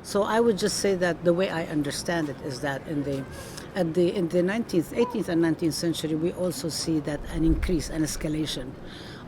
So I would just say that the way I understand it is that in the 18th and 19th century, we also see that an increase, an escalation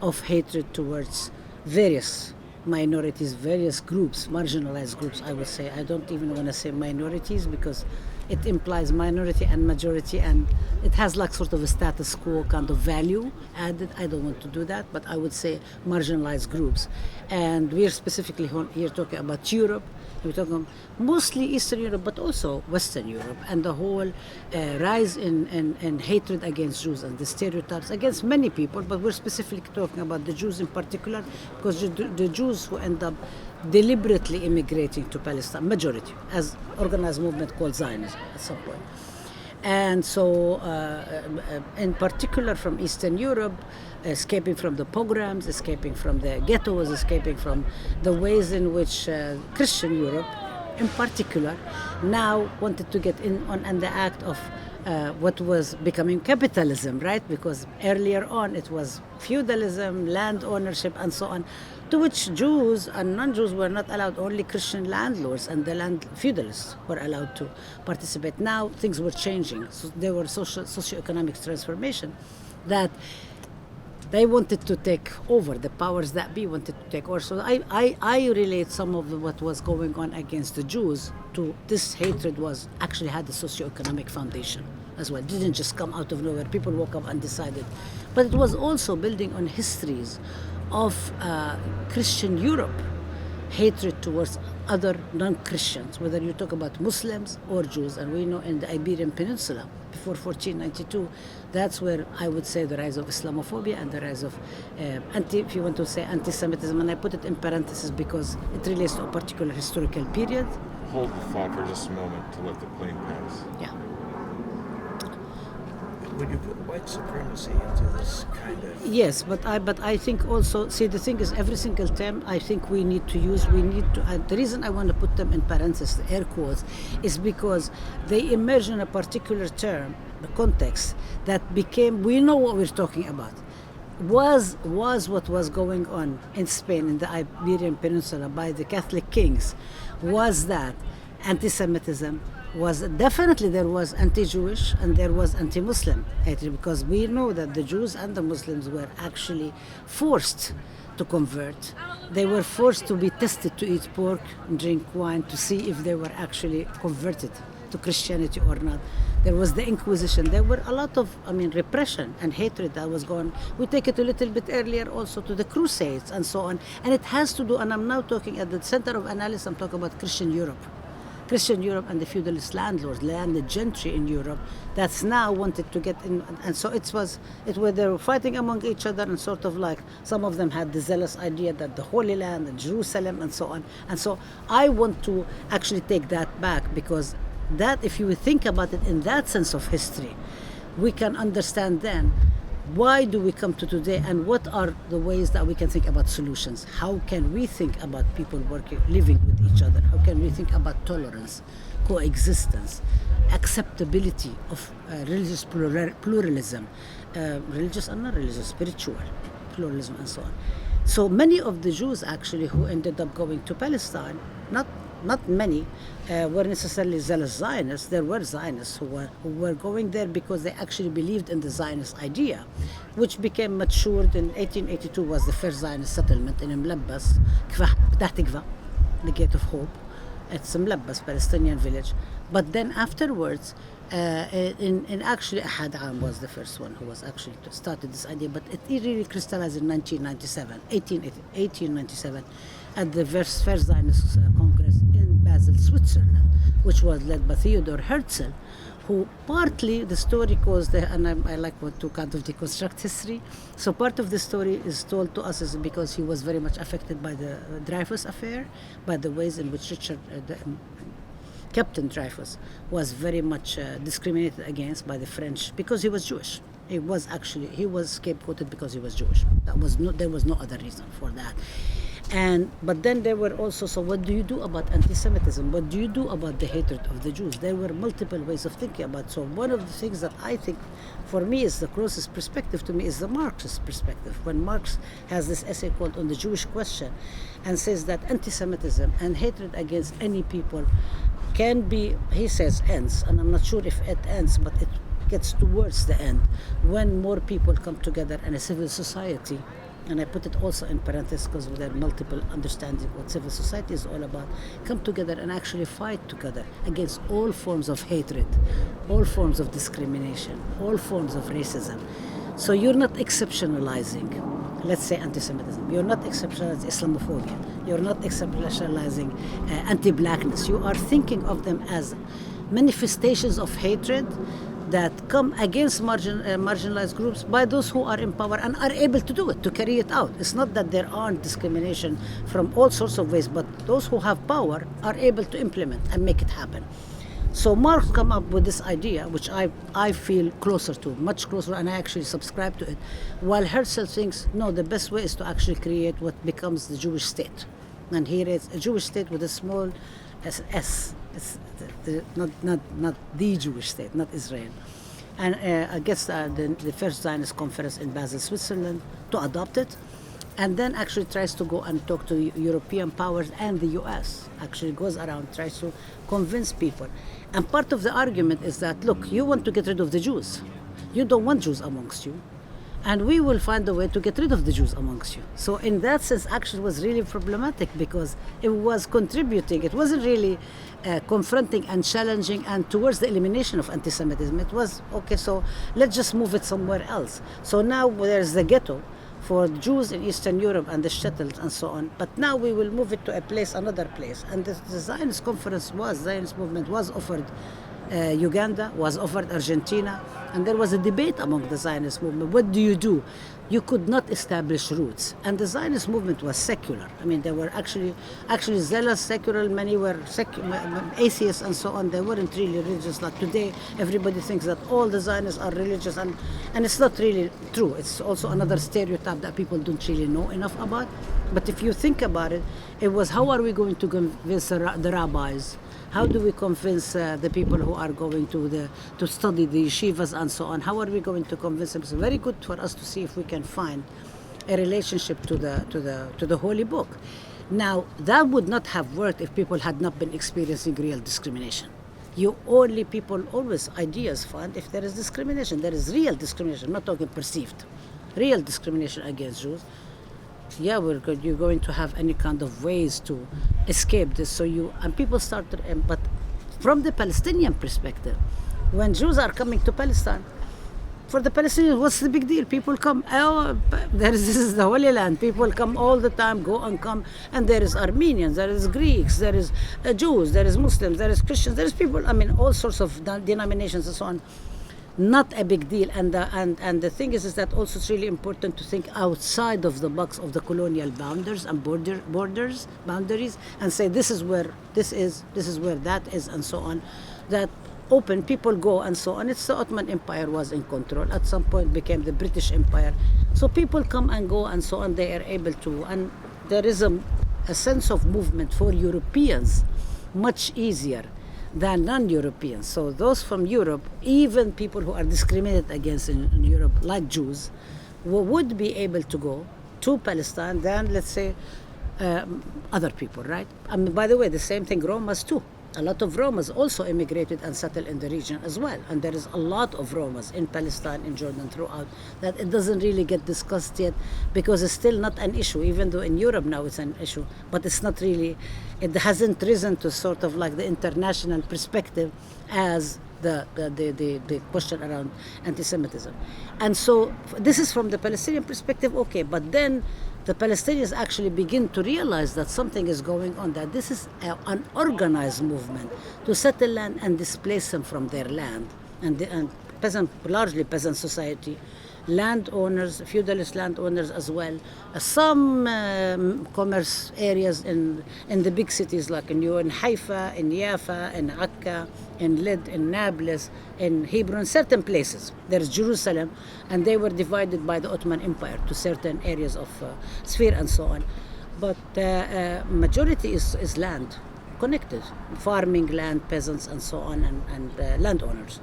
of hatred towards various minorities, various groups, marginalized groups, I would say. I don't even want to say minorities because it implies minority and majority, and it has like sort of a status quo kind of value added. I don't want to do that, but I would say marginalized groups. And we're specifically here talking about Europe. We're talking mostly Eastern Europe, but also Western Europe, and the whole rise in hatred against Jews and the stereotypes against many people, but we're specifically talking about the Jews in particular, because the Jews who end up deliberately immigrating to Palestine, majority, as organized movement called Zionism at some point. And so, in particular from Eastern Europe, escaping from the pogroms, escaping from the ghettos, escaping from the ways in which Christian Europe, in particular, now wanted to get in on the act of what was becoming capitalism, right? Because earlier on it was feudalism, land ownership, and so on, to which Jews and non-Jews were not allowed. Only Christian landlords and the land feudalists were allowed to participate. Now things were changing. So there were socio-economic transformation that they wanted to take over, the powers that be wanted to take over. So I relate some of what was going on against the Jews to this hatred was actually had a socio-economic foundation as well. It didn't just come out of nowhere. People woke up and decided. But it was also building on histories of Christian Europe, hatred towards other non-Christians, whether you talk about Muslims or Jews. And we know in the Iberian Peninsula, before 1492, that's where I would say the rise of Islamophobia and the rise of if you want to say anti-Semitism, and I put it in parentheses because it relates to a particular historical period. Hold the thought for just a moment to let the plane pass. Yeah. Would you put white supremacy into this kind of... Yes, but I think also, see, the thing is, every single term I think we need to use, the reason I want to put them in parentheses, the air quotes, is because they emerge in a particular term, the context, that became, we know what we're talking about. Was what was going on in Spain, in the Iberian Peninsula, by the Catholic kings, was that anti-Semitism, was definitely there was anti-Jewish and there was anti-Muslim hatred, because we know that the Jews and the Muslims were actually forced to convert. They were forced to be tested to eat pork and drink wine to see if they were actually converted to Christianity or not. There was the Inquisition. There were a lot of, repression and hatred that was going on. We take it a little bit earlier also to the Crusades and so on. And it has to do, and I'm now talking at the center of analysis, I'm talking about Christian Europe and the feudalist landlords, landed gentry in Europe, that's now wanted to get in, and so it was where they were fighting among each other, and sort of like some of them had the zealous idea that the Holy Land and Jerusalem and so on. And so I want to actually take that back, because that, if you think about it in that sense of history, we can understand then why do we come to today, and what are the ways that we can think about solutions? How can we think about people living with each other? How can we think about tolerance, coexistence, acceptability of religious pluralism, religious and non-religious, spiritual pluralism, and so on. So many of the Jews actually who ended up going to Palestine, not many were necessarily zealous Zionists. There were Zionists who were going there because they actually believed in the Zionist idea, which became matured in 1882. Was the first Zionist settlement in Mlabbas, the Gate of Hope. It's Mlabbas, Palestinian village. But then afterwards, in actually Ahad Am was the first one who was actually started this idea, but it really crystallized in 1897 at the first Zionist Congress in Basel, Switzerland, which was led by Theodor Herzl, who partly the story goes there, and I like to kind of deconstruct history. So part of the story is told to us is because he was very much affected by the Dreyfus affair, by the ways in which Captain Dreyfus was very much discriminated against by the French because he was Jewish. He was scapegoated because he was Jewish. There was no other reason for that. But then there were also, so what do you do about anti-Semitism? What do you do about the hatred of the Jews? There were multiple ways of thinking about it. So one of the things that I think for me is the closest perspective to me is the Marxist perspective. When Marx has this essay called On the Jewish Question and says that anti-Semitism and hatred against any people can be, he says, ends, and I'm not sure if it ends, but it gets towards the end when more people come together in a civil society. And I put it also in parentheses because there are multiple understanding what civil society is all about, come together and actually fight together against all forms of hatred, all forms of discrimination, all forms of racism. So you're not exceptionalizing, let's say, anti-Semitism. You're not exceptionalizing Islamophobia. You're not exceptionalizing anti-blackness. You are thinking of them as manifestations of hatred that come against marginalized groups by those who are in power and are able to do it, to carry it out. It's not that there aren't discrimination from all sorts of ways, but those who have power are able to implement and make it happen. So Marx come up with this idea, which I feel closer to, much closer, and I actually subscribe to it, while Herzl thinks, no, the best way is to actually create what becomes the Jewish state. And here it's a Jewish state with a small s. It's not the Jewish state, not Israel. And I guess the first Zionist conference in Basel, Switzerland, to adopt it, and then actually tries to go and talk to European powers and the US. Actually goes around, tries to convince people. And part of the argument is that, look, you want to get rid of the Jews. You don't want Jews amongst you. And we will find a way to get rid of the Jews amongst you. So in that sense, actually it was really problematic because it was contributing. It wasn't really confronting and challenging and towards the elimination of anti-Semitism. It was, okay, so let's just move it somewhere else. So now there's the ghetto for Jews in Eastern Europe and the shtetls and so on. But now we will move it to a place, another place. And the Zionist Zionist movement was offered Uganda, was offered Argentina, and there was a debate among the Zionist movement. What do you do? You could not establish roots. And the Zionist movement was secular. I mean, they were actually zealous, secular, many were atheists and so on. They weren't really religious. Like today, everybody thinks that all the Zionists are religious, and it's not really true. It's also another stereotype that people don't really know enough about. But if you think about it, it was how are we going to convince the rabbis? How do we convince the people who are going to study the yeshivas and so on? How are we going to convince them? It's very good for us to see if we can find a relationship to the Holy Book. Now, that would not have worked if people had not been experiencing real discrimination. People always ideas find if there is discrimination. There is real discrimination. I'm not talking perceived. Real discrimination against Jews. Yeah, you're going to have any kind of ways to escape this. And people started, but from the Palestinian perspective, when Jews are coming to Palestine, for the Palestinians, what's the big deal? People come, this is the Holy Land. People come all the time, go and come, and there is Armenians, there is Greeks, there is Jews, there is Muslims, there is Christians, there is people, all sorts of denominations and so on. Not a big deal, and the thing is that also it's really important to think outside of the box of the colonial boundaries and boundaries, and say this is where this is where that is, and so on. That open people go and so on. It's the Ottoman Empire was in control. At some point became the British Empire. So people come and go and so on. They are able to, and there is a sense of movement for Europeans much easier than non-Europeans. So those from Europe, even people who are discriminated against in Europe, like Jews, would be able to go to Palestine than, let's say, other people, right? By the way, the same thing, Romas too. A lot of Romas also immigrated and settled in the region as well. And there is a lot of Romas in Palestine, in Jordan, throughout, that it doesn't really get discussed yet because it's still not an issue, even though in Europe now it's an issue. But it's not really, it hasn't risen to sort of like the international perspective as the question around anti-Semitism. And so this is from the Palestinian perspective, okay, but then the Palestinians actually begin to realize that something is going on, that this is an organized movement to settle land and displace them from their land. And largely peasant society, landowners, feudalist landowners as well, some commerce areas in the big cities like in Haifa, in Jaffa, in Akka, in Lid, in Nablus, in Hebron, certain places. There's Jerusalem, and they were divided by the Ottoman Empire to certain areas of sphere and so on. but majority is land, connected, farming land, peasants, and so on, and landowners.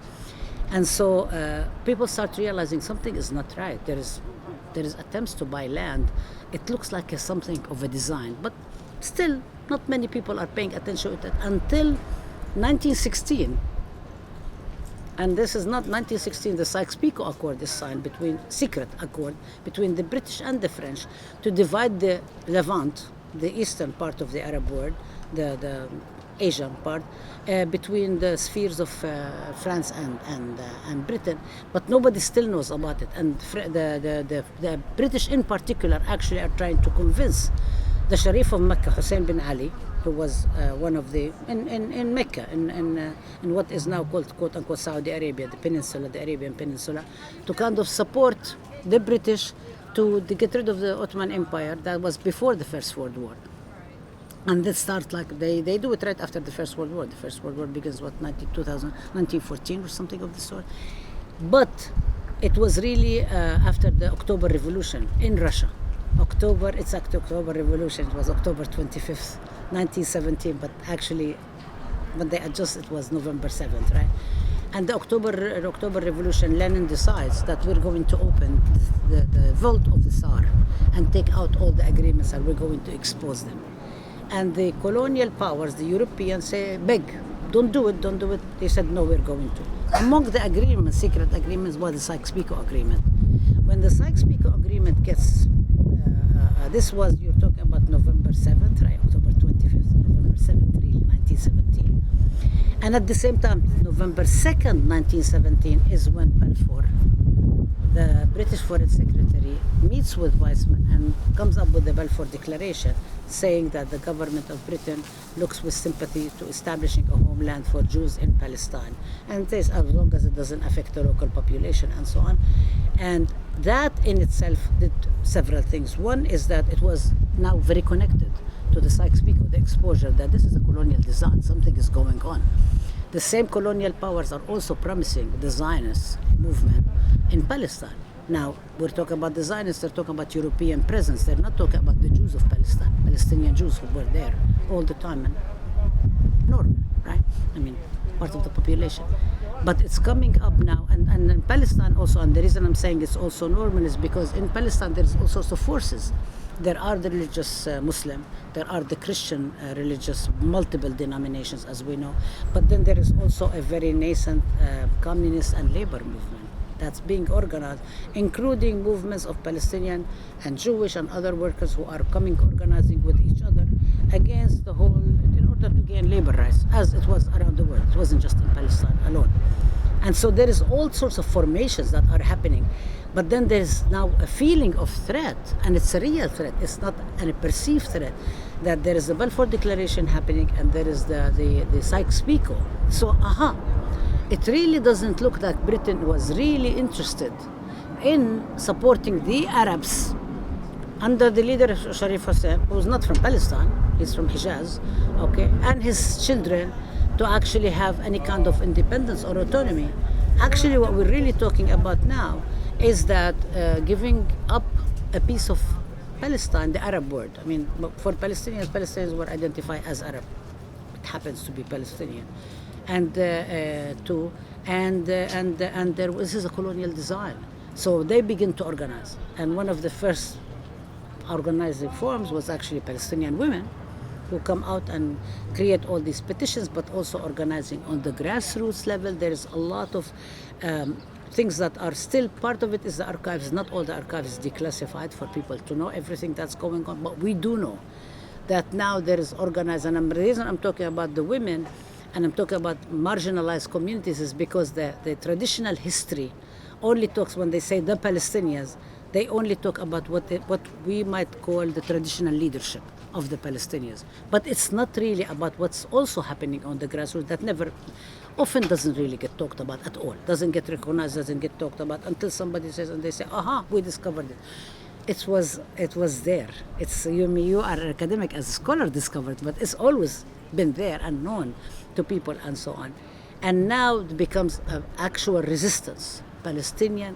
And so people start realizing something is not right. There is attempts to buy land. It looks like something of a design, but still not many people are paying attention to it until 1916. And this is not 1916, the Sykes-Picot Accord is signed secret accord between the British and the French to divide the Levant, the eastern part of the Arab world, the Asian part, between the spheres of France and Britain, but nobody still knows about it. And the British in particular actually are trying to convince the Sharif of Mecca, Hussein bin Ali, who was one of the, in Mecca, in what is now called, quote unquote, Saudi Arabia, the Arabian Peninsula, to kind of support the British to get rid of the Ottoman Empire that was before the First World War. And they start they do it right after the First World War. The First World War begins, 1914 or something of the sort. But it was really after the October Revolution in Russia. October Revolution, it was October 25th, 1917, but actually, when they adjust, it was November 7th, right? And the October Revolution, Lenin decides that we're going to open the vault of the Tsar and take out all the agreements, and we're going to expose them. And the colonial powers, the Europeans, say, beg, don't do it. They said, no, we're going to. Among the agreements, secret agreements, was the Sykes-Picot Agreement. When the Sykes-Picot Agreement gets, this was, you're talking about November 7th, right? October 25th, November 7th, really, 1917. And at the same time, November 2nd, 1917, is when Balfour, the British Foreign Secretary, meets with Weizmann and comes up with the Balfour Declaration, saying that the government of Britain looks with sympathy to establishing a homeland for Jews in Palestine, and says as long as it doesn't affect the local population and so on. And that in itself did several things. One is that it was now very connected to the Sykes-Picot, the exposure that this is a colonial design, something is going on. The same colonial powers are also promising the Zionist movement in Palestine. Now, we're talking about the Zionists, they're talking about European presence. They're not talking about the Jews of Palestine, Palestinian Jews who were there all the time and normal, right? I mean, part of the population. But it's coming up now, and in Palestine also, and the reason I'm saying it's also normal is because in Palestine there's all sorts of forces. There are the religious Muslim, there are the Christian religious, multiple denominations as we know, but then there is also a very nascent communist and labor movement that's being organized, including movements of Palestinian and Jewish and other workers who are organizing with each other against the whole, in order to gain labor rights, as it was around the world. It wasn't just in Palestine alone. And so there is all sorts of formations that are happening. But then there's now a feeling of threat, and it's a real threat. It's not a perceived threat, that there is the Balfour Declaration happening and there is the Sykes-Picot. So, it really doesn't look like Britain was really interested in supporting the Arabs under the leader of Sharif Hussein, who's not from Palestine, he's from Hijaz, okay, and his children, to actually have any kind of independence or autonomy. Actually, what we're really talking about now is that giving up a piece of Palestine, the Arab world. I mean, for Palestinians were identified as Arab. It happens to be Palestinian, and there this is a colonial design. So they begin to organize, and one of the first organizing forms was actually Palestinian women, who come out and create all these petitions, but also organizing on the grassroots level. There is a lot of things that are still part of it is the archives. Not all the archives is declassified for people to know everything that's going on, but we do know that now there is organized, and the reason I'm talking about the women and I'm talking about marginalized communities is because the traditional history only talks, when they say the Palestinians, they only talk about what we might call the traditional leadership of the Palestinians. But it's not really about what's also happening on the grassroots that often doesn't really get talked about at all, doesn't get recognized, doesn't get talked about until somebody says, and they say, we discovered it. It was there. It's you are an academic as a scholar discovered, but it's always been there and known to people and so on. And now it becomes an actual resistance, Palestinian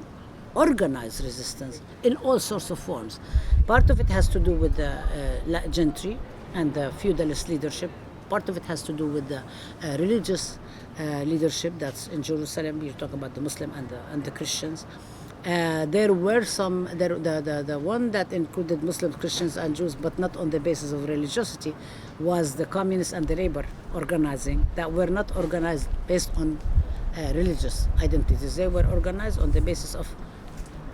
organize resistance in all sorts of forms. Part of it has to do with the gentry and the feudalist leadership. Part of it has to do with the religious leadership that's in Jerusalem. You talk about the Muslim and the Christians. There were some, the one that included Muslims, Christians, and Jews, but not on the basis of religiosity, was the communists and the labor organizing that were not organized based on religious identities. They were organized on the basis of,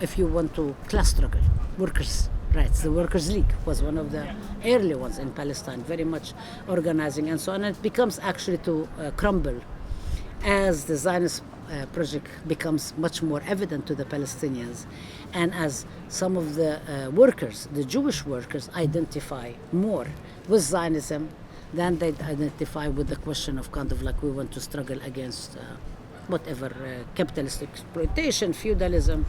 if you want to, class struggle, workers' rights. The Workers' League was one of the early ones in Palestine, very much organizing and so on. And it becomes actually to crumble as the Zionist project becomes much more evident to the Palestinians, and as some of the workers, the Jewish workers, identify more with Zionism than they identify with the question of kind of like we want to struggle against whatever capitalist exploitation, feudalism,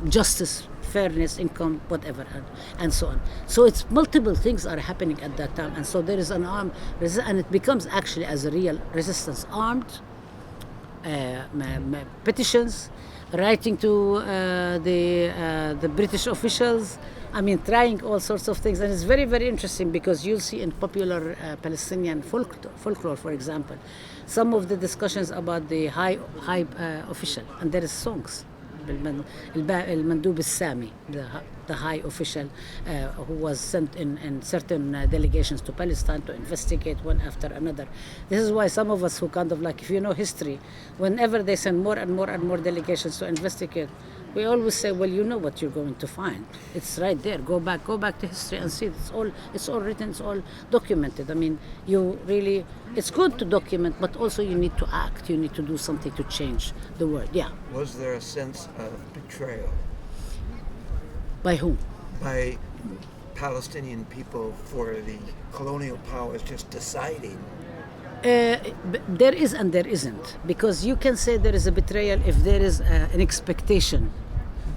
justice, fairness, income, whatever, and so on. So it's multiple things are happening at that time, and so there is an armed and it becomes actually as a real resistance, armed petitions, writing to the British officials. I mean, trying all sorts of things, and it's very, very interesting because you'll see in popular Palestinian folklore, for example, some of the discussions about the high official, and there is songs. المندوب السامي, the high official who was sent in certain delegations to Palestine to investigate one after another. This is why some of us who kind of like, if you know history, whenever they send more and more and more delegations to investigate, we always say, well, you know what you're going to find. It's right there. Go back to history and see. It's all written, it's all documented. I mean, it's good to document, but also you need to act. You need to do something to change the world. Yeah. Was there a sense of betrayal? By whom? By Palestinian people for the colonial powers just deciding? There is and there isn't, because you can say there is a betrayal if there is an expectation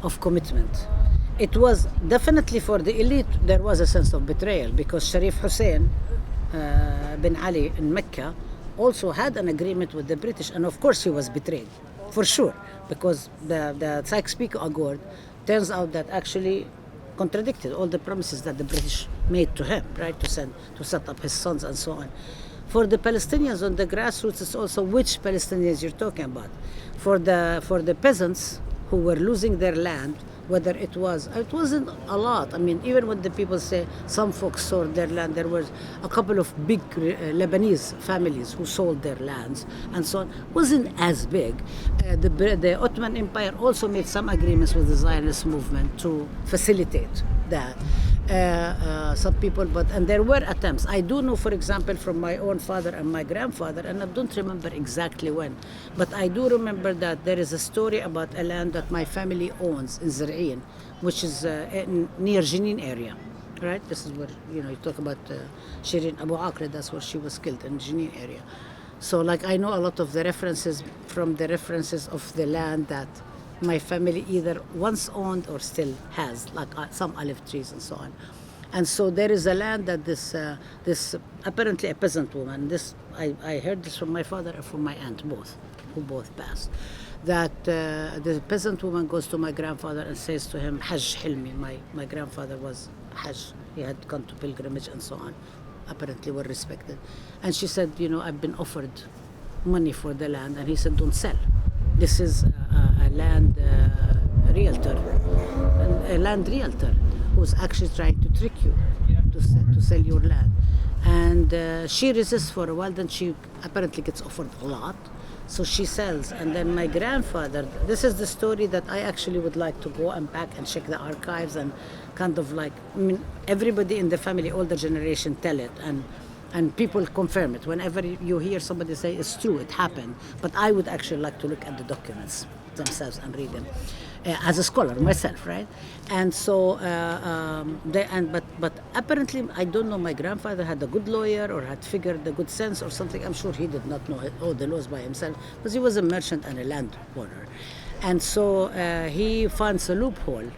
of commitment. It was definitely for the elite, there was a sense of betrayal, because Sharif Hussein bin Ali in Mecca also had an agreement with the British, and of course he was betrayed, for sure, because the Sykes-Picot Accord turns out that actually contradicted all the promises that the British made to him, right, to set up his sons and so on. For the Palestinians on the grassroots, it's also which Palestinians you're talking about. For the peasants who were losing their land, whether it wasn't a lot. I mean, even when the people say some folks sold their land, there were a couple of big Lebanese families who sold their lands and so on. It wasn't as big. The Ottoman Empire also made some agreements with the Zionist movement to facilitate that. Some people, and there were attempts. I do know, for example, from my own father and my grandfather, and I don't remember exactly when, but I do remember that there is a story about a land that my family owns in Zer'in, which is near Jenin area, right? This is where, you talk about Shirin Abu Aqra, that's where she was killed, in Jenin area. So, like, I know a lot of the references from the references of the land that my family either once owned or still has, like some olive trees and so on. And so there is a land that this apparently a peasant woman, I heard this from my father and from my aunt, who both passed, that the peasant woman goes to my grandfather and says to him, Hajj Hilmi, my grandfather was Hajj, he had gone to pilgrimage and so on, apparently were respected. And she said, I've been offered money for the land, and he said, don't sell. This is a land realtor who's actually trying to trick you to sell your land. And she resists for a while, then she apparently gets offered a lot. So she sells, and then my grandfather, this is the story that I actually would like to go and back and check the archives and kind of like, everybody in the family, older generation, tell it, and people confirm it. Whenever you hear somebody say it's true, it happened, but I would actually like to look at the documents themselves and read them as a scholar myself, right? And so, but apparently, I don't know, my grandfather had a good lawyer or had figured the good sense or something. I'm sure he did not know all the laws by himself, because he was a merchant and a landowner. And so he finds a loophole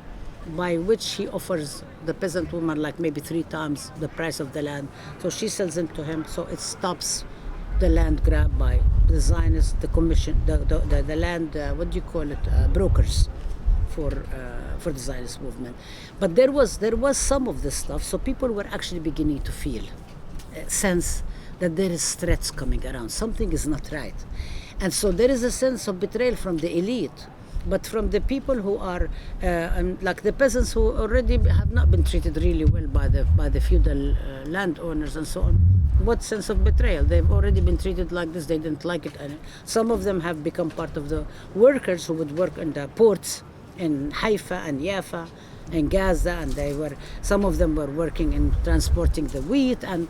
by which he offers the peasant woman like maybe 3 times the price of the land. So she sells it to him, so it stops the land grab by the Zionists, the commission, the land, what do you call it, brokers for the Zionist movement. But there was some of this stuff, so people were actually beginning to feel sense that there is threats coming around. Something is not right. And so there is a sense of betrayal from the elite, but from the people who are like the peasants who already have not been treated really well by the feudal landowners and so on. What sense of betrayal? They've already been treated like this. They didn't like it. And some of them have become part of the workers who would work in the ports in Haifa and Jaffa and Gaza, and some of them were working in transporting the wheat and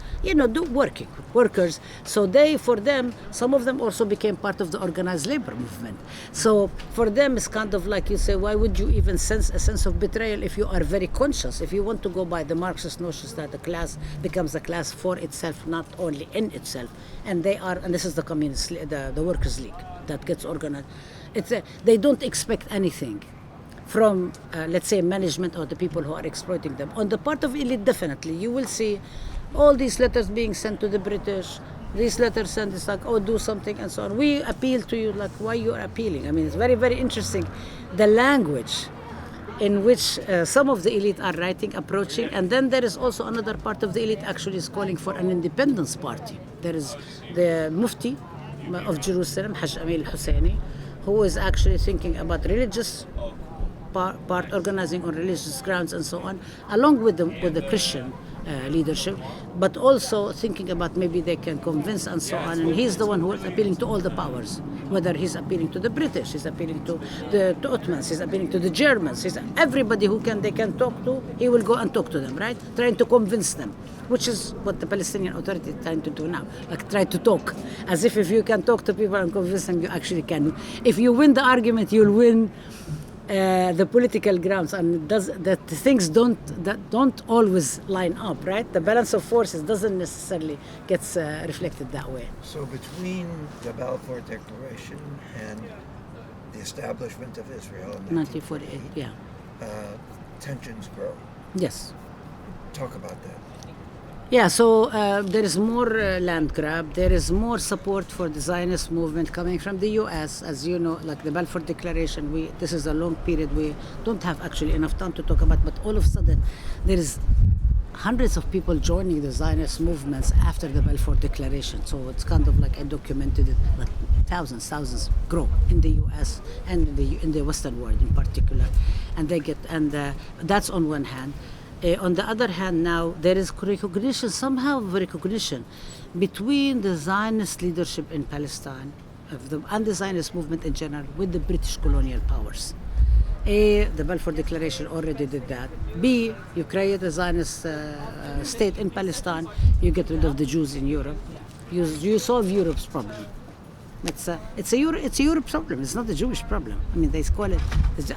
workers. So for them, some of them also became part of the organized labor movement. So for them, it's kind of like you say, why would you even sense a sense of betrayal if you are very conscious? If you want to go by the Marxist notions that the class becomes a class for itself, not only in itself, and this is the communist, the Workers' League that gets organized. They don't expect anything from, let's say, management or the people who are exploiting them. On the part of elite, definitely, you will see all these letters being sent to the British. These letters sent, it's like, oh, do something, and so on. We appeal to you, like, why you are appealing? I mean, it's very, very interesting, the language in which some of the elite are writing, approaching, and then there is also another part of the elite actually is calling for an independence party. There is the Mufti of Jerusalem, Hajj Amil Husseini, who is actually thinking about religious part organizing on religious grounds and so on, along with the Christian leadership, but also thinking about maybe they can convince and so on. And he's the one who is appealing to all the powers, whether he's appealing to the British, he's appealing to the Ottomans, he's appealing to the Germans, everybody they can talk to, he will go and talk to them, right? Trying to convince them, which is what the Palestinian Authority is trying to do now, like try to talk, as if you can talk to people and convince them, you actually can. If you win the argument, you'll win the political grounds, and things don't always line up, right? The balance of forces doesn't necessarily gets reflected that way. So between the Balfour Declaration and the establishment of Israel in 1948, yeah. Tensions grow. Yes. Talk about that. Yeah, so there is more land grab. There is more support for the Zionist movement coming from the U.S. As you know, like the Balfour Declaration, this is a long period. We don't have actually enough time to talk about, but all of a sudden there is hundreds of people joining the Zionist movements after the Balfour Declaration. So it's kind of like I documented it, like thousands grow in the U.S. and in the Western world in particular, and that's on one hand. On the other hand, now there is recognition between the Zionist leadership in Palestine and the Zionist movement in general with the British colonial powers. A, the Balfour Declaration already did that. B, you create a Zionist state in Palestine, you get rid of the Jews in Europe. You solve Europe's problem. It's a Europe problem. It's not a Jewish problem. I mean, they call it.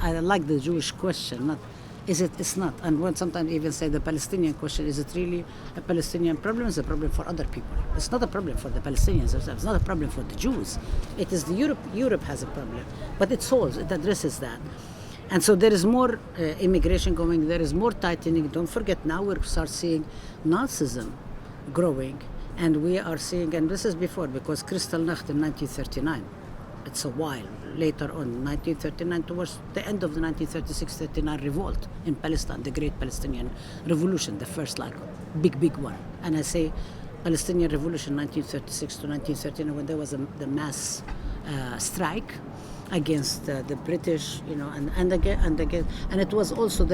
I like the Jewish question, not. It's not. And one sometimes even say the Palestinian question, is it really a Palestinian problem? It's a problem for other people. It's not a problem for the Palestinians themselves. It's not a problem for the Jews. It is Europe has a problem. But it addresses that. And so there is more immigration going, there is more tightening. Don't forget, now we start seeing Nazism growing. And we are seeing, and this is before, because Kristallnacht in 1939, it's a while later on, 1939, towards the end of the 1936-39 revolt in Palestine, the Great Palestinian Revolution, the first big one. And I say Palestinian Revolution 1936 to 1939, when there was the mass strike against the British, and again, and it was also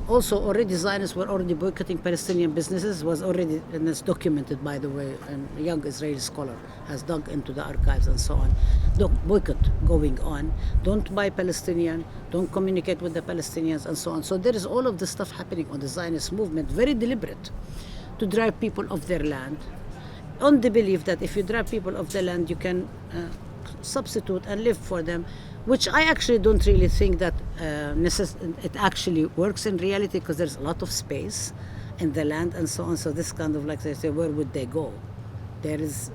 also already Zionists were already boycotting Palestinian businesses. Was already, and it's documented, by the way, and a young Israeli scholar has dug into the archives and so on. Boycott going on. Don't buy Palestinian. Don't communicate with the Palestinians and so on. So there is all of this stuff happening on the Zionist movement, very deliberate, to drive people off their land, on the belief that if you drive people off the land, you can substitute and live for them, which I actually don't really think that it actually works in reality, because there's a lot of space in the land and so on. So this kind of like they say, where would they go? there's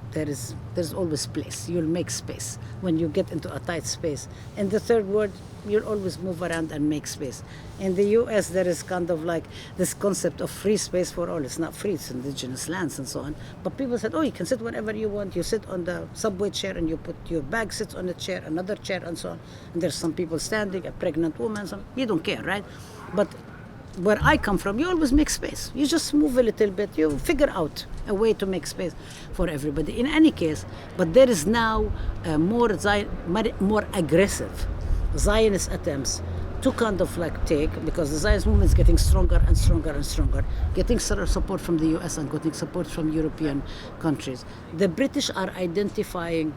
always place. You'll make space when you get into a tight space. In the third world, you'll always move around and make space. In the U.S., there is kind of like this concept of free space for all. It's not free; it's indigenous lands and so on. But people said, "Oh, you can sit wherever you want. You sit on the subway chair, and you put your bag sits on a chair, another chair, and so on." And there's some people standing, a pregnant woman. You don't care, right? But where I come from, you always make space. You just move a little bit. You figure out a way to make space for everybody. In any case, but there is now more aggressive Zionist attempts to kind of like take, because the Zionist movement is getting stronger and stronger and stronger, getting support from the US and getting support from European countries. The British are identifying,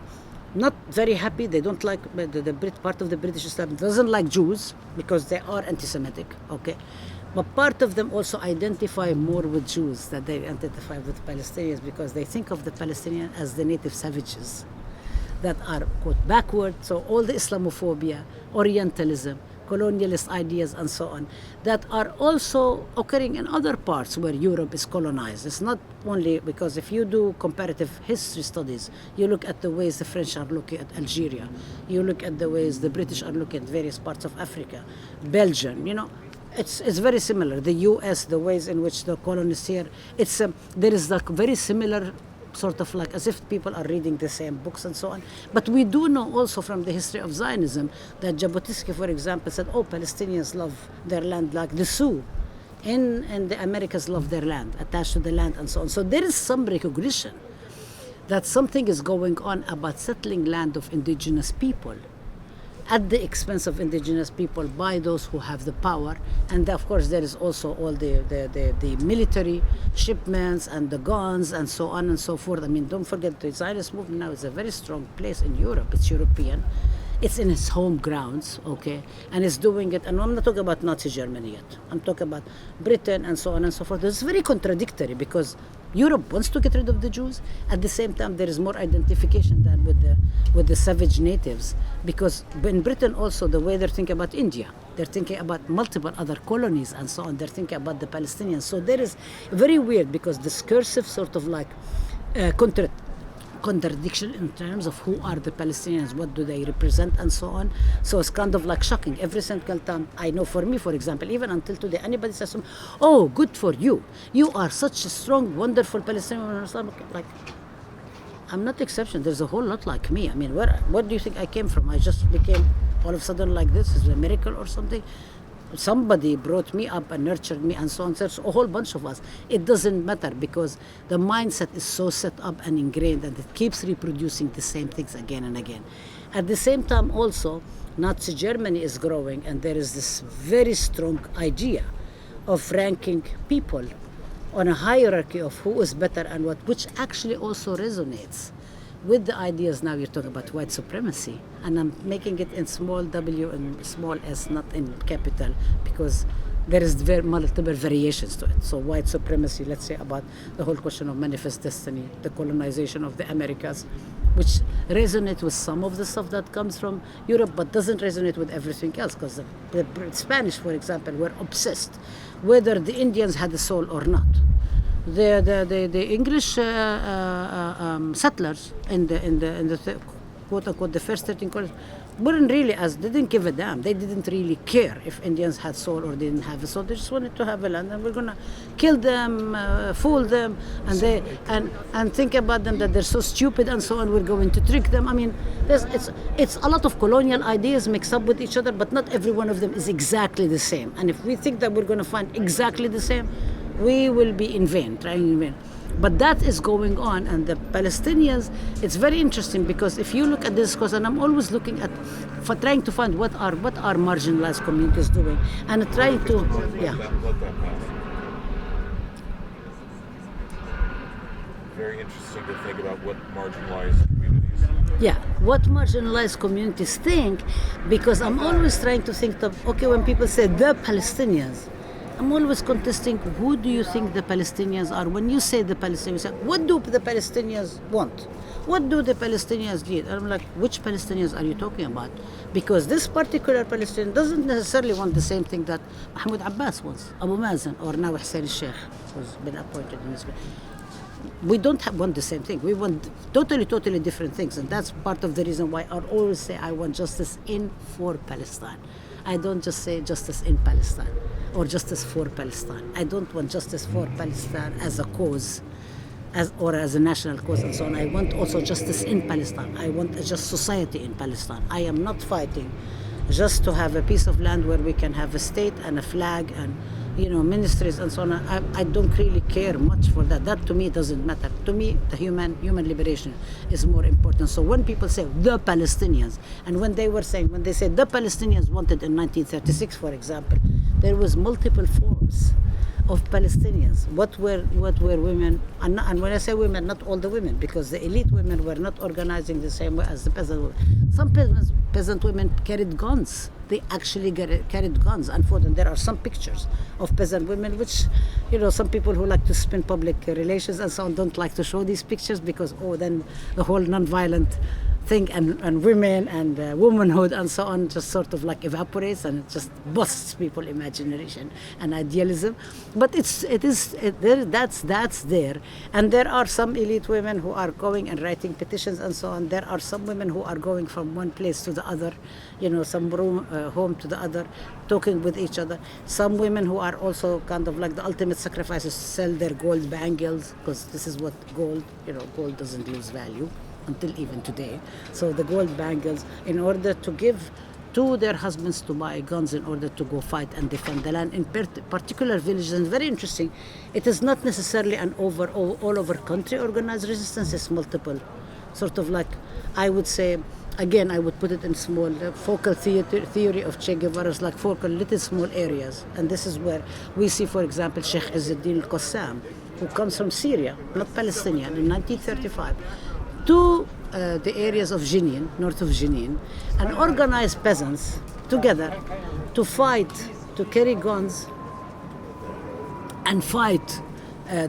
not very happy, they don't like, the part of the British establishment doesn't like Jews because they are anti-Semitic, okay? But part of them also identify more with Jews than they identify with Palestinians, because they think of the Palestinians as the native savages that are, quote, backward. So all the Islamophobia, Orientalism, colonialist ideas and so on, that are also occurring in other parts where Europe is colonized. It's not only because if you do comparative history studies, you look at the ways the French are looking at Algeria, you look at the ways the British are looking at various parts of Africa, Belgium, it's very similar. The US, the ways in which the colonists here, there is like very similar sort of like as if people are reading the same books and so on. But we do know also from the history of Zionism that Jabotinsky, for example, said, oh, Palestinians love their land like the Sioux. And the Americans love their land, attached to the land and so on. So there is some recognition that something is going on about settling land of indigenous people at the expense of indigenous people by those who have the power. And of course there is also all the military shipments and the guns and so on and so forth. I mean, don't forget the Zionist movement now is a very strong place in Europe. It's European. It's in its home grounds, okay? And it's doing it, and I'm not talking about Nazi Germany yet. I'm talking about Britain and so on and so forth. It's very contradictory because Europe wants to get rid of the Jews. At the same time, there is more identification than with the savage natives. Because in Britain also, the way they're thinking about India, they're thinking about multiple other colonies and so on. They're thinking about the Palestinians. So there is very weird because discursive sort of like contradiction in terms of who are the Palestinians, what do they represent and so on. So it's kind of like shocking. Every single time, I know for me, for example, even until today, anybody says to me, oh, good for you. You are such a strong, wonderful Palestinian. Like, I'm not the exception. There's a whole lot like me. I mean, what do you think I came from? I just became all of a sudden like this. Is it a miracle or something? Somebody brought me up and nurtured me and so on. So a whole bunch of us. It doesn't matter because the mindset is so set up and ingrained and it keeps reproducing the same things again and again. At the same time also, Nazi Germany is growing and there is this very strong idea of ranking people on a hierarchy of who is better and what, which actually also resonates with the ideas. Now you're talking about white supremacy, and I'm making it in small w and small s, not in capital, because there is very multiple variations to it. So white supremacy, let's say about the whole question of manifest destiny, the colonization of the Americas, which resonate with some of the stuff that comes from Europe, but doesn't resonate with everything else, because the Spanish, for example, were obsessed whether the Indians had a soul or not. The English settlers in the quote unquote the first 13 colonies weren't really they didn't give a damn. They didn't really care if Indians had soul or didn't have a soul. They just wanted to have a land, and we're gonna kill them, fool them, and think about them that they're so stupid and so on. We're going to trick them. I mean, it's a lot of colonial ideas mixed up with each other, but not every one of them is exactly the same. And if we think that we're gonna find exactly the same, we will be in vain, trying in vain. But that is going on, and the Palestinians, it's very interesting because if you look at this discourse, and I'm always looking at, for trying to find what are marginalized communities doing, and trying to, yeah. Let that pass. Very interesting to think about what marginalized communities. Yeah, what marginalized communities think, because I'm always trying to think of, okay, when people say the Palestinians, I'm always contesting, who do you think the Palestinians are? When you say the Palestinians, what do the Palestinians want? What do the Palestinians need? And I'm like, which Palestinians are you talking about? Because this particular Palestinian doesn't necessarily want the same thing that Mahmoud Abbas wants, Abu Mazen, or now Hussein al-Sheikh, who's been appointed in this. we don't want the same thing. We want totally different things, and that's part of the reason why I always say I want justice in for Palestine. I don't just say justice in Palestine or justice for Palestine. I don't want justice for Palestine as a cause, or as a national cause and so on. I want also justice in Palestine. I want a just society in Palestine. I am not fighting just to have a piece of land where we can have a state and a flag and ministries and so on. I don't really care much for that. That to me doesn't matter. To me, the human liberation is more important. So when people say the Palestinians, and when they said the Palestinians wanted in 1936, for example, there was multiple forms of Palestinians. What were women? And when I say women, not all the women, because the elite women were not organizing the same way as the peasant women. Some peasant women carried guns. They actually carried guns. Unfortunately, there are some pictures of peasant women, which, some people who like to spin public relations and so on don't like to show these pictures because, then the whole non-violent thing and women and womanhood and so on just sort of like evaporates, and it just busts people's imagination and idealism. But that's there, and there are some elite women who are going and writing petitions and so on. There are some women who are going from one place to the other, some room home to the other, talking with each other. Some women who are also kind of like the ultimate sacrifices, sell their gold bangles, because this is what gold doesn't lose value until even today. So the gold bangles, in order to give to their husbands to buy guns in order to go fight and defend the land in particular villages. And very interesting, it is not necessarily an all over country organized resistance. It's multiple, sort of like, I would say, again, I would put it in small focal theory of Che Guevara's, like focal little small areas. And this is where we see, for example, Sheikh Izzeddin al-Qassam, who comes from Syria, not Palestinian, in 1935, to the areas of Jenin, north of Jenin, and organize peasants together to fight, to carry guns and fight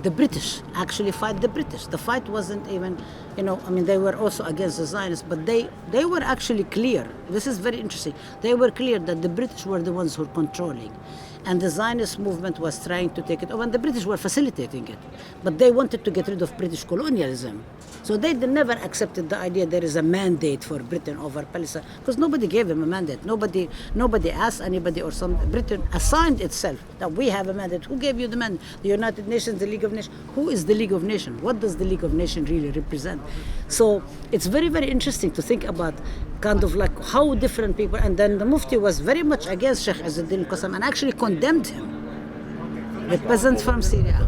the British, actually fight the British. The fight wasn't even, they were also against the Zionists, but they were actually clear. This is very interesting. They were clear that the British were the ones who were controlling, and the Zionist movement was trying to take it over, and the British were facilitating it. But they wanted to get rid of British colonialism. So they never accepted the idea there is a mandate for Britain over Palestine, because nobody gave them a mandate. Nobody asked anybody, or Britain assigned itself that we have a mandate. Who gave you the mandate? The United Nations, the League of Nations. Who is the League of Nations? What does the League of Nations really represent? So it's very, very interesting to think about kind of like how different people, and then the Mufti was very much against Sheikh Izzeddin al-Qassam and actually condemned him, the peasant from Syria.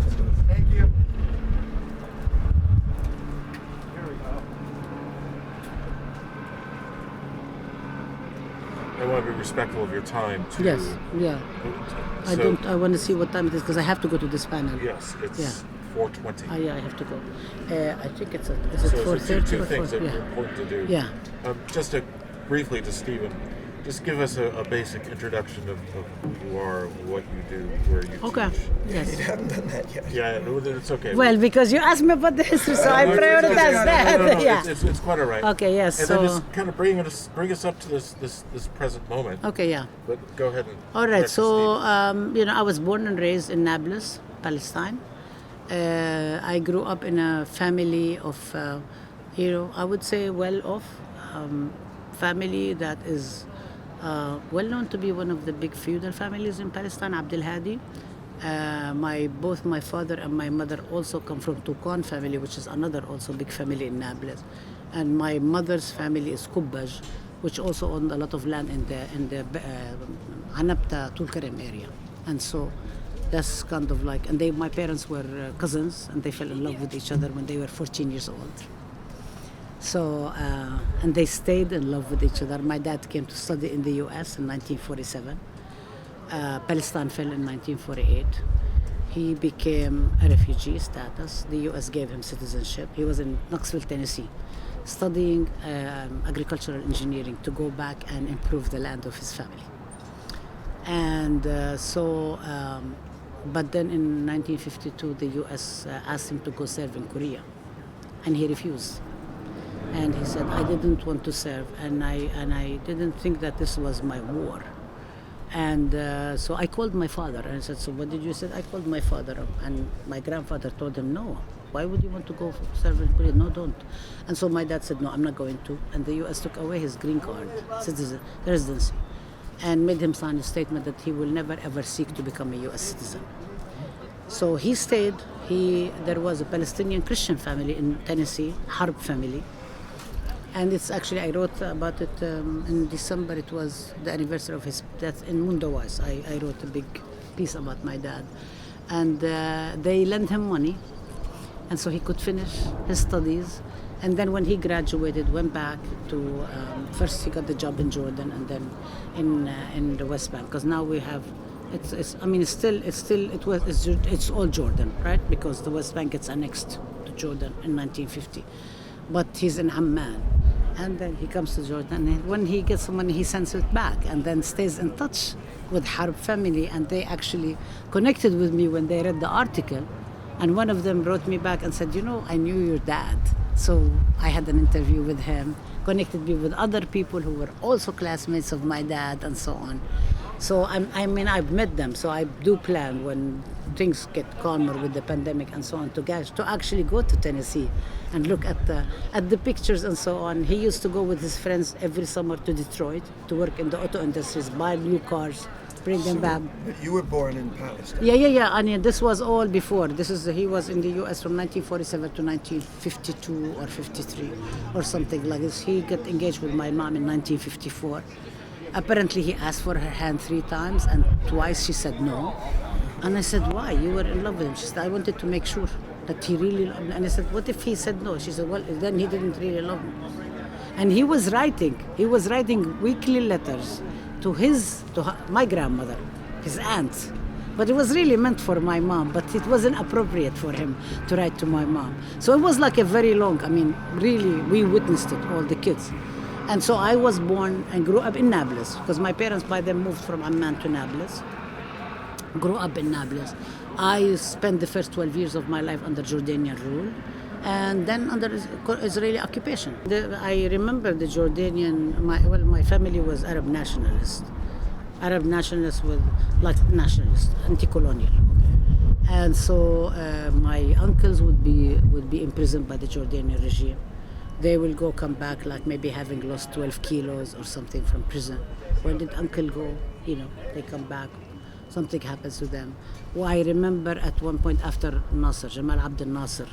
I want to be respectful of your time too. Yes, yeah. I want to see what time it is because I have to go to this panel. Yes, it's 4:20. Yeah, I have to go. I think it's so 4:30. Two things that are important to do. Yeah. Just briefly to Stephen, just give us a basic introduction of who you are, what you do, where you teach. Yes. You haven't done that yet. Yeah, no, it's okay. Well, because you asked me about the history, so I prioritize that. No, yeah. It's quite all right. Okay. Yes. And so then just kind of bring us up to this present moment. Okay. Yeah. But go ahead and. All right. So I was born and raised in Nablus, Palestine. I grew up in a family of, I would say well-off family that is well known to be one of the big feudal families in Palestine, Abdulhadi. Both my father and my mother also come from Tukan family, which is another also big family in Nablus. And my mother's family is Kubbaj, which also owned a lot of land in the Anabta Tulkarem area. And so that's kind of like, and my parents were cousins, and they fell in love with each other when they were 14 years old. So, and they stayed in love with each other. My dad came to study in the US in 1947. Palestine fell in 1948. He became a refugee status. The US gave him citizenship. He was in Knoxville, Tennessee, studying agricultural engineering to go back and improve the land of his family. And but then in 1952, the US asked him to go serve in Korea, and he refused. And he said, I didn't want to serve, and I didn't think that this was my war. And so I called my father and I said, so what did you say? I called my father up, and my grandfather told him, no, why would you want to go serve in Korea? No, don't. And so my dad said, no, I'm not going to. And the U.S. took away his green card, residency, and made him sign a statement that he will never ever seek to become a U.S. citizen. So he stayed. There was a Palestinian Christian family in Tennessee, Harb family. And it's actually, I wrote about it in December. It was the anniversary of his death in Mundawais. I wrote a big piece about my dad. And they lent him money, and so he could finish his studies. And then when he graduated, went back to, first he got the job in Jordan, and then in the West Bank. Because now we have, it's all Jordan, right? Because the West Bank gets annexed to Jordan in 1950. But he's in Amman. And then he comes to Jordan, and when he gets some money, he sends it back, and then stays in touch with Harb family. And they actually connected with me when they read the article. And one of them wrote me back and said, I knew your dad. So I had an interview with him, connected me with other people who were also classmates of my dad, and so on. So I've met them. So I do plan, when things get calmer with the pandemic and so on, to actually go to Tennessee and look at the pictures and so on. He used to go with his friends every summer to Detroit to work in the auto industries, buy new cars, bring them back. You were born in Palestine. Yeah. I mean, this was all before. He was in the U.S. from 1947 to 1952 or 53 or something like this. He got engaged with my mom in 1954. Apparently, he asked for her hand 3 times, and twice she said no. And I said, why? You were in love with him. She said, I wanted to make sure that he really loved me. And I said, what if he said no? She said, well, then he didn't really love me. And he was writing weekly letters to my grandmother, his aunt. But it was really meant for my mom, but it wasn't appropriate for him to write to my mom. So it was like a very long, really, we witnessed it, all the kids. And so I was born and grew up in Nablus, because my parents by then moved from Amman to Nablus. Grew up in Nablus. I spent the first 12 years of my life under Jordanian rule, and then under Israeli occupation. I remember the Jordanian, my family was Arab nationalist with, nationalist, anti-colonial. And so my uncles would be imprisoned by the Jordanian regime. They will come back maybe having lost 12 kilos or something from prison. Where did uncle go? They come back. Something happens to them. Well, I remember at one point after Nasser, Jamal Abdel Nasser,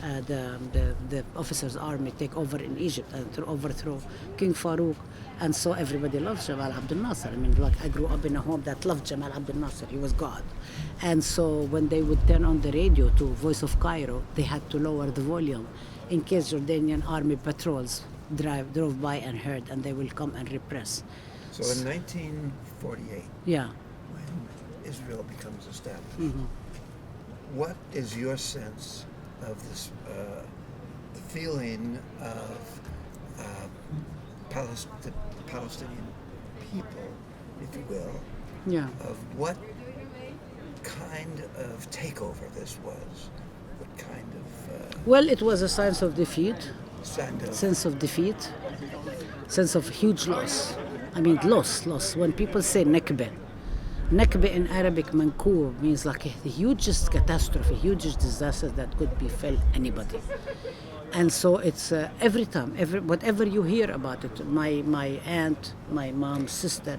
the officers' army take over in Egypt and overthrow King Farouk. And so everybody loves Jamal Abdel Nasser. I grew up in a home that loved Jamal Abdel Nasser. He was God. And so when they would turn on the radio to Voice of Cairo, they had to lower the volume in case Jordanian army patrols drove by and heard, and they will come and repress. So in 1948, yeah, when Israel becomes established, mm-hmm. What is your sense of this, the feeling of the Palestinian people, if you will, yeah, of what kind of takeover this was? What kind of... well, it was a sense of defeat. Sense of huge loss. Loss. When people say Nakba in Arabic, Mankur, means the hugest catastrophe, hugest disaster that could befell anybody. And so it's every time, whatever you hear about it. My aunt, my mom's sister,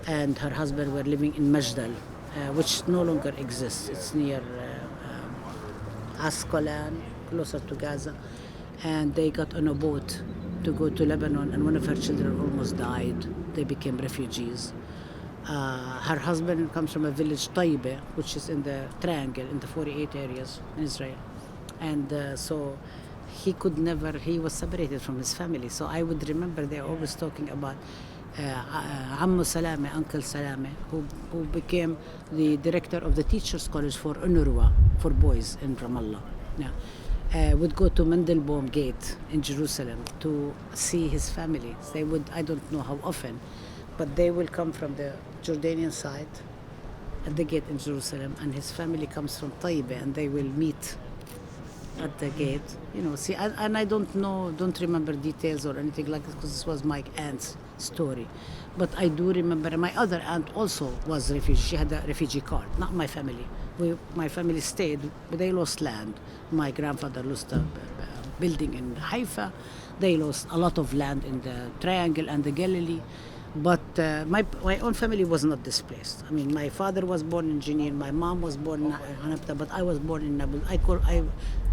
and her husband were living in Majdal, which no longer exists. It's near Asqalan, closer to Gaza. And they got on a boat to go to Lebanon, and one of her children almost died. They became refugees. Her husband comes from a village, Taiba, which is in the triangle, in the 48 areas in Israel. And so he was separated from his family. So I would remember they're always talking about Ammu Salame, Uncle Salame, who became the director of the Teachers College for UNRWA, for boys in Ramallah. Yeah. Would go to Mandelbaum Gate in Jerusalem to see his family. They would, I don't know how often, but they will come from the Jordanian side at the gate in Jerusalem, and his family comes from Taiba, and they will meet at the gate. And I don't remember details or anything like this, because this was my aunt's story. But I do remember my other aunt also was refugee. She had a refugee card, not my family. My family stayed, but they lost land. My grandfather lost a building in Haifa. They lost a lot of land in the Triangle and the Galilee. But my own family was not displaced. I mean, my father was born in Jenin, my mom was born in Hanabta, but I was born in Nablus. I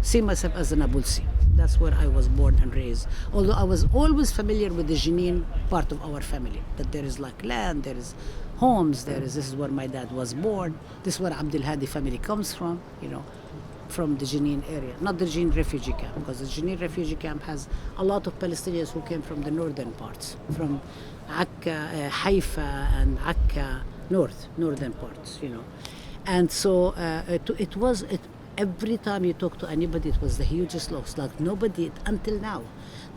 see myself as a Nabulsi. That's where I was born and raised. Although I was always familiar with the Jenin part of our family, that there is like land, there is homes, this is where my dad was born, this is where Abdulhadi family comes from, from the Jenin area, not the Jenin refugee camp, because the Jenin refugee camp has a lot of Palestinians who came from the northern parts, from Akka, Haifa and Akka, northern parts, And so it was, every time you talk to anybody, it was the hugest loss. Like nobody, until now,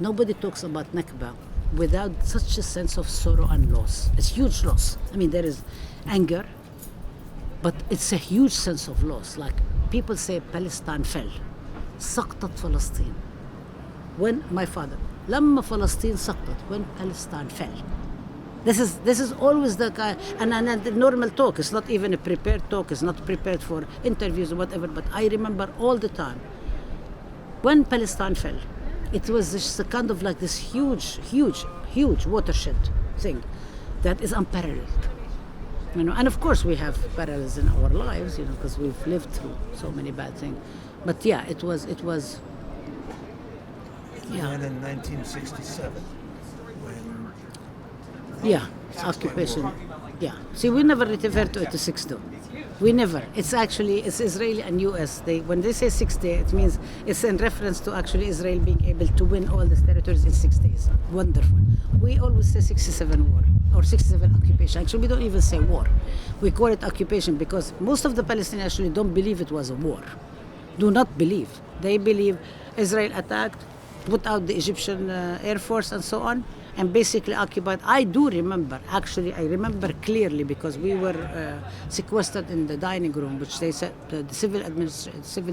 nobody talks about Nakba without such a sense of sorrow and loss. It's huge loss. I mean, there is anger, but it's a huge sense of loss. Like people say Palestine fell. سقطت فلسطين. When my father, لما فلسطين سقطت, when Palestine fell. This is always the guy, and the normal talk. It's not even a prepared talk. It's not prepared for interviews or whatever. But I remember all the time when Palestine fell. It was just a kind of like this huge watershed thing that is unparalleled. And of course we have parallels in our lives, because we've lived through so many bad things. But yeah, it was. Yeah. And in 1967, when occupation. Yeah. See, we never refer to it as 60. We never. It's Israeli and US. When they say 60, it means it's in reference to actually Israel being able to win all these territories in 6 days. Wonderful. We always say 67 war or 67 occupation. Actually, we don't even say war. We call it occupation because most of the Palestinians actually don't believe it was a war. Do not believe. They believe Israel attacked, put out the Egyptian Air Force and so on, and basically occupied. I remember clearly because we were sequestered in the dining room, which they said, the civil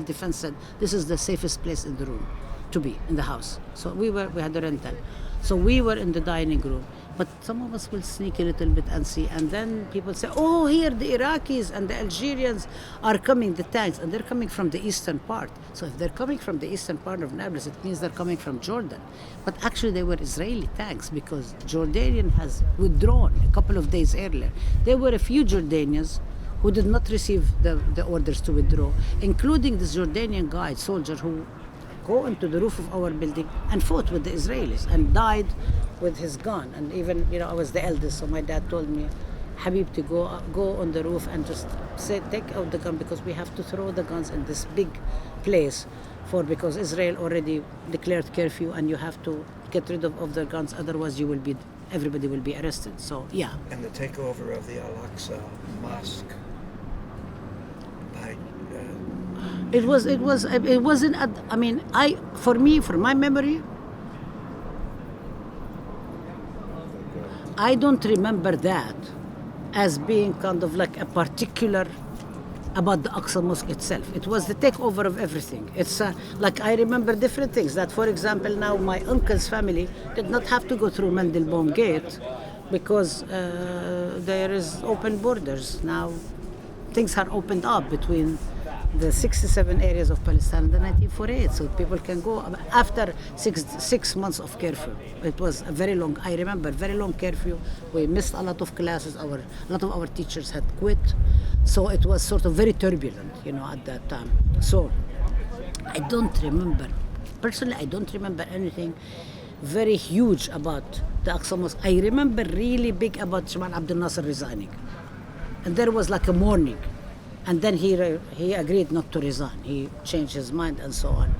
defense said, this is the safest place in the room to be, in the house. So we had a rental. So we were in the dining room, but some of us will sneak a little bit and see, and then people say, oh, here the Iraqis and the Algerians are coming, the tanks, and they're coming from the eastern part. So if they're coming from the eastern part of Nablus, it means they're coming from Jordan. But actually they were Israeli tanks because Jordanian has withdrawn a couple of days earlier. There were a few Jordanians who did not receive the orders to withdraw, including this Jordanian guide, soldier, who go into the roof of our building and fought with the Israelis and died with his gun. And even, I was the eldest, so my dad told me, Habib, to go on the roof and just take out the gun because we have to throw the guns in this big place because Israel already declared curfew and you have to get rid of the guns, otherwise everybody will be arrested. So yeah. And the takeover of the Al-Aqsa Mosque by It wasn't. For my memory, I don't remember that as being kind of like a particular about the Aqsa Mosque itself. It was the takeover of everything. It's like I remember different things. That, for example, now my uncle's family did not have to go through Mandelbaum Gate because there is open borders now. Things are opened up between the 67 areas of Palestine in the 1948, so people can go after six months of curfew. It was a very long, I remember, very long curfew. We missed a lot of classes. A lot of our teachers had quit, so it was sort of very turbulent, at that time. So I don't remember anything very huge about the Aqsa Mosque. I remember really big about Jamal Abdel Nasser resigning, and there was like a mourning. And then he agreed not to resign. He changed his mind and so on.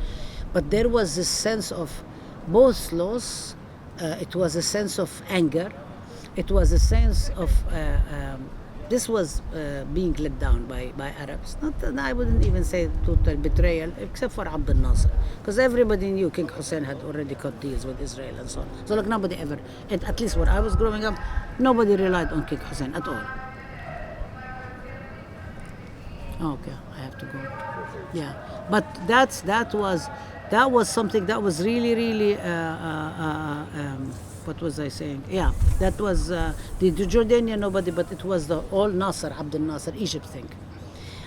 But there was this sense of both loss. It was a sense of anger. It was a sense of this was being let down by Arabs. I wouldn't even say total betrayal, except for Abdel Nasser, because everybody knew King Hussein had already cut deals with Israel and so on. So like nobody ever, at least where I was growing up, nobody relied on King Hussein at all. Okay, I have to go. Yeah, but that was something that was really what was I saying? Yeah, that was the Jordanian nobody, but it was the all Nasser, Abdel Nasser, Egypt thing.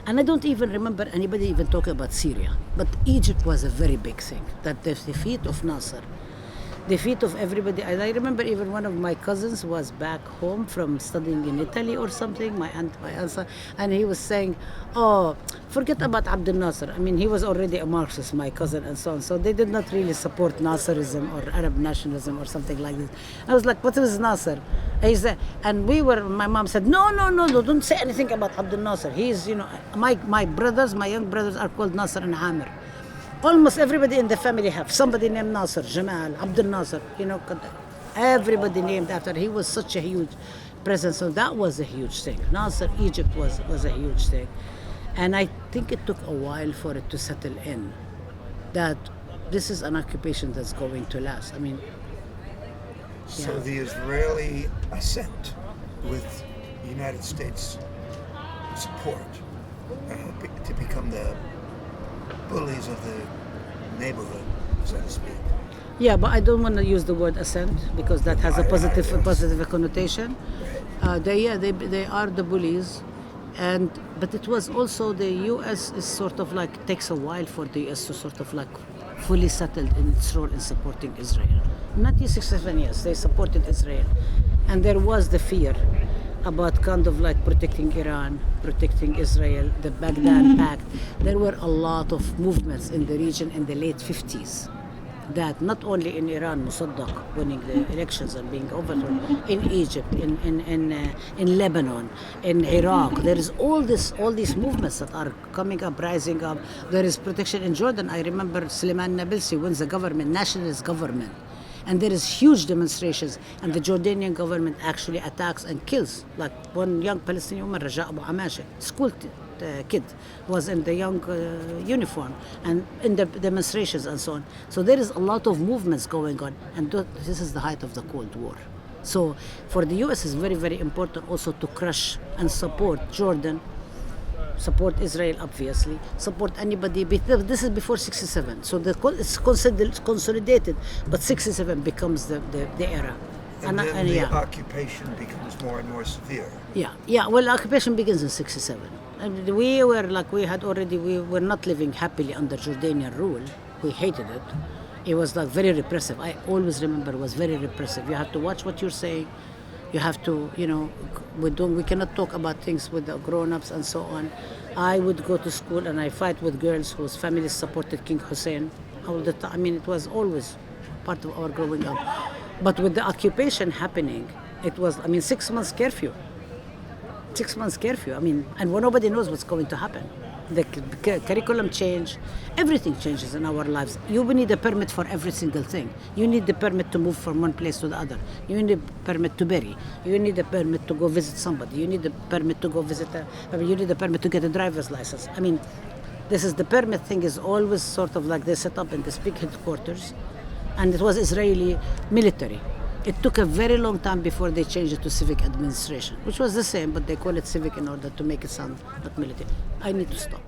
And I don't even remember anybody even talking about Syria. But Egypt was a very big thing. That the defeat of Nasser, defeat of everybody. And I remember even one of my cousins was back home from studying in Italy or something, my aunt, and he was saying, oh, forget about Abdel Nasser. I mean, he was already a Marxist, my cousin, and so on. So they did not really support Nasserism or Arab nationalism or something like this. I was like, what is Nasser? He said, and my mom said, no, don't say anything about Abdel Nasser. He's, my brothers, my young brothers are called Nasser and Amir. Almost everybody in the family have somebody named Nasser, Jamal, Abdel Nasser, everybody named after. He was such a huge presence, so that was a huge thing. Nasser, Egypt was a huge thing. And I think it took a while for it to settle in, that this is an occupation that's going to last. I mean, so the Israeli assent with United States support to become the bullies of the neighborhood, so to speak. Yeah, but I don't want to use the word assent because that has a positive connotation. They are the bullies, but it was also the U.S. is sort of like takes a while for the U.S. to sort of like fully settled in its role in supporting Israel. 1967, yes, they supported Israel, and there was the fear about kind of like protecting Iran, protecting Israel, the Baghdad Pact. There were a lot of movements in the region in the late 50s that not only in Iran, Mossadegh winning the elections and being overthrown, in Egypt, in Lebanon, in Iraq. There is all these movements that are coming up, rising up. There is protection in Jordan. I remember Suleiman Nabilsi wins the government, nationalist government. And there is huge demonstrations, and the Jordanian government actually attacks and kills. Like one young Palestinian woman, Raja Abu Amash, school kid, was in the young uniform, and in the demonstrations and so on. So there is a lot of movements going on, and this is the height of the Cold War. So for the U.S. it's very, very important also to crush and support Jordan, support Israel, obviously, support anybody. This is before 67, so it's consolidated, but 67 becomes the era. And then the occupation becomes more and more severe. Yeah. Well, occupation begins in 67. And we were not living happily under Jordanian rule. We hated it. It was like very repressive. I always remember it was very repressive. You have to watch what you're saying. You have to, we cannot talk about things with the grown-ups and so on. I would go to school and I fight with girls whose families supported King Hussein all the time. I mean, it was always part of our growing up. But with the occupation happening, it was, 6 months curfew. 6 months curfew, and nobody knows what's going to happen. The curriculum change, everything changes in our lives. You will need a permit for every single thing. You need the permit to move from one place to the other. You need a permit to bury. You need a permit to go visit somebody. You need a permit to go visit, you need a permit to get a driver's license. This is the permit thing is always sort of like they set up in this big headquarters, and it was Israeli military. It took a very long time before they changed it to civic administration, which was the same, but they call it civic in order to make it sound not military. I need to stop.